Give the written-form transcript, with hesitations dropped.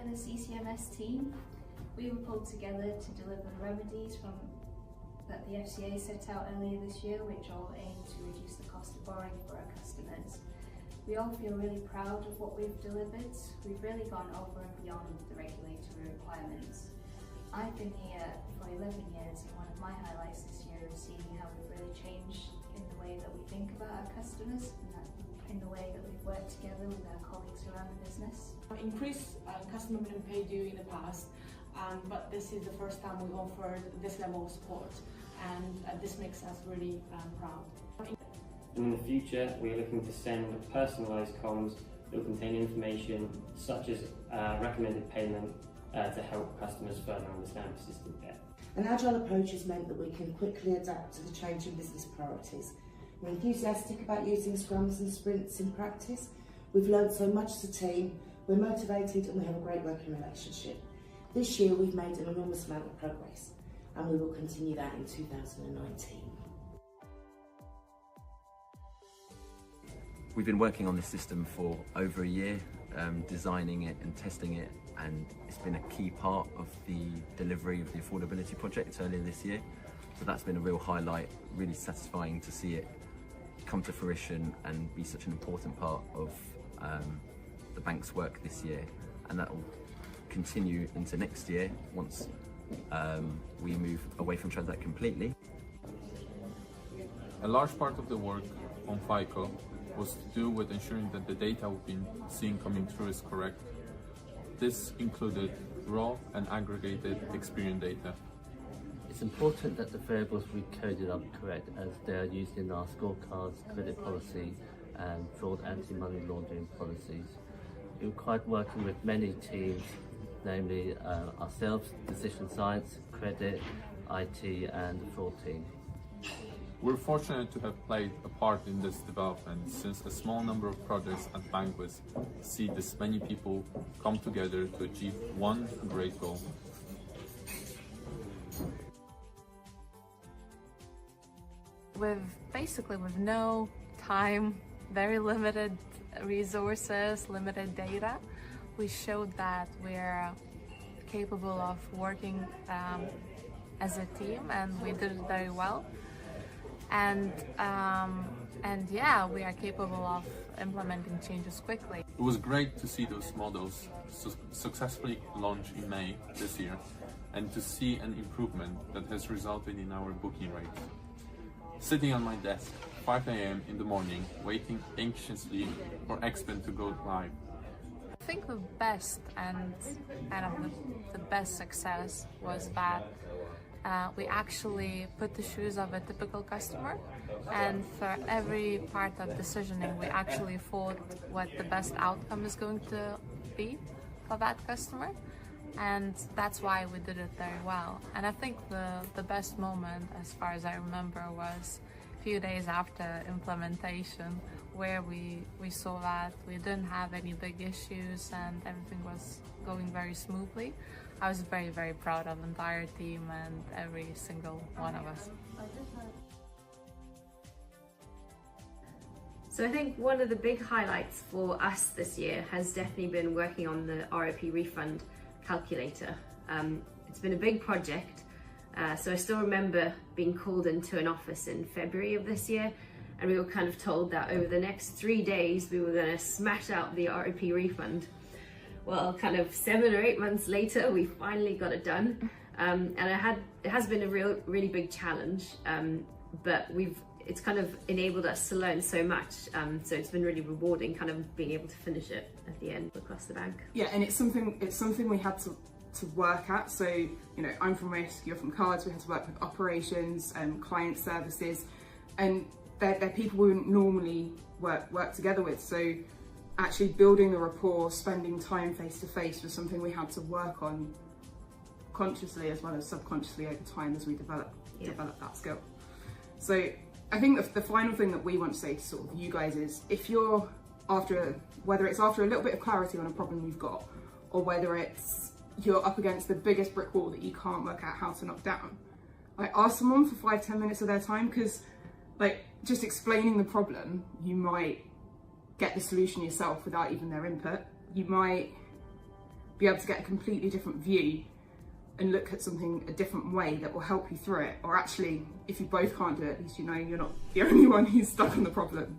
in the CCMS team. We were pulled together to deliver the remedies that the FCA set out earlier this year, which all aim to reduce the cost of borrowing for our customers. We all feel really proud of what we've delivered. We've really gone over and beyond the regulatory requirements. I've been here for 11 years, and one of my highlights this year is seeing how we've really changed in the way that we think about our customers and in the way that we've worked together with our colleagues around the business. Increased customer minimum pay due in the past, but this is the first time we offered this level of support, and this makes us really proud. In the future, we are looking to send personalised comms that will contain information such as recommended payment to help customers further understand persistent debt. An agile approach has meant that we can quickly adapt to the changing business priorities. We're enthusiastic about using scrums and sprints in practice. We've learned so much as a team, we're motivated and we have a great working relationship. This year we've made an enormous amount of progress and we will continue that in 2019. We've been working on this system for over a year, designing it and testing it, and it's been a key part of the delivery of the affordability project earlier this year. So that's been a real highlight, really satisfying to see it come to fruition and be such an important part of the bank's work this year, and that will continue into next year once we move away from Transact completely. A large part of the work on FICO was to do with ensuring that the data we've been seeing coming through is correct. This included raw and aggregated Experian data. It's important that the variables we coded are correct, as they are used in our scorecards, credit policy and fraud anti-money laundering policies. It required working with many teams, namely ourselves, decision science, credit, IT and the fraud team. We're fortunate to have played a part in this development, since a small number of projects at Bankwest see this many people come together to achieve one great goal. With no time, very limited resources, limited data, we showed that we're capable of working as a team, and we did it very well. And yeah, we are capable of implementing changes quickly. It was great to see those models successfully launched in May this year, and to see an improvement that has resulted in our booking rate. Sitting on my desk, 5 a.m. in the morning, waiting anxiously for Expend to go live. I think the best and the best success was that we actually put the shoes of a typical customer, and for every part of decisioning we actually thought what the best outcome is going to be for that customer, and that's why we did it very well. And I think the best moment, as far as I remember, was a few days after implementation, where we saw that we didn't have any big issues and everything was going very smoothly. I was very, very proud of the entire team and every single one of us. So I think one of the big highlights for us this year has definitely been working on the ROP refund calculator. It's been a big project, so I still remember being called into an office in February of this year, and we were kind of told that over the next 3 days we were going to smash out the ROP refund. Well, kind of 7 or 8 months later, we finally got it done, and it has been a really big challenge, but it's kind of enabled us to learn so much, so it's been really rewarding kind of being able to finish it at the end across the bank. Yeah, and it's something we had to work at. So, you know, I'm from risk, you're from cards, we had to work with operations and client services, and they're people we wouldn't normally work together with. So actually building the rapport, spending time face to face was something we had to work on consciously as well as subconsciously over time as we develop that skill. So I think the final thing that we want to say to sort of you guys is, if you're whether it's after a little bit of clarity on a problem you've got, or whether it's you're up against the biggest brick wall that you can't work out how to knock down, like, ask someone for 5-10 minutes of their time, because like just explaining the problem, you might get the solution yourself without even their input. You might be able to get a completely different view and look at something a different way that will help you through it. Or actually, if you both can't do it, at least you know you're not the only one who's stuck on the problem.